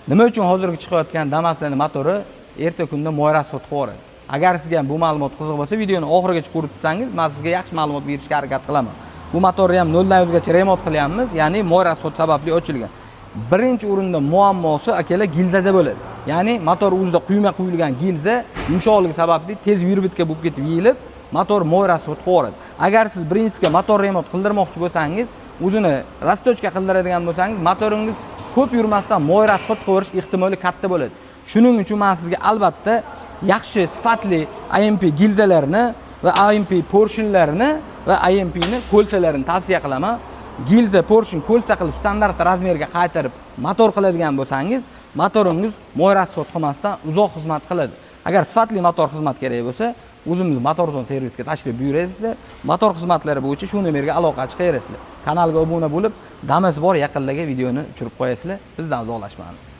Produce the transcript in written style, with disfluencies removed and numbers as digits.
Nima uchun hozirgi chiqayotgan Damas'ning motori erta kunda moy rasxod qiladi? Agar sizga bu ma'lumot qiziq bo'lsa, videoni oxirigacha ko'rib tursangiz, men sizga yaxshi ma'lumot berishga harakat qilaman. Bu motorni ham 0 dan 100 gacha remont qilyapmiz, ya'ni moy rasxod sababli ochilgan. Birinchi o'rinda muammosi akalar gilzada bo'ladi. Ya'ni motor o'zida quyma quyilgan gilza yumshoqligi sababli tez yurbitga bo'lib ketib yeyilib, motor moy rasxod qiladi. Agar siz birinchisiga motor remont qildirmoqchi bo'lsangiz, o'zini rastochka qildiradigan bo'lsangiz, motoringiz ko'p yurmasdan moy rasxod qilirish ehtimoli katta bo'ladi. Shuning uchun men sizga albatta yaxshi sifatli AMP gilzalarini va AMP porshinlarini va AMP ni ko'lsalarini tavsiya qilaman. Gilza, porshin, ko'lsa qilib standart razmerga qaytarib motor qiladigan bo'lsangiz, motoringiz moy rasxod qilmasdan uzoq xizmat qiladi. Agar sifatli motor xizmat kerak bo'lsa, o'zimiz Motorzone servisga tashrif buyurasizlar. Motor xizmatlari bo'yicha shu nomerga aloqa chiqarasizlar. Kanalga obuna bo'lib, Damas bor yaqinlarga videoni tushirib qo'yasizlar. Bizdan uzoqlashmaymiz.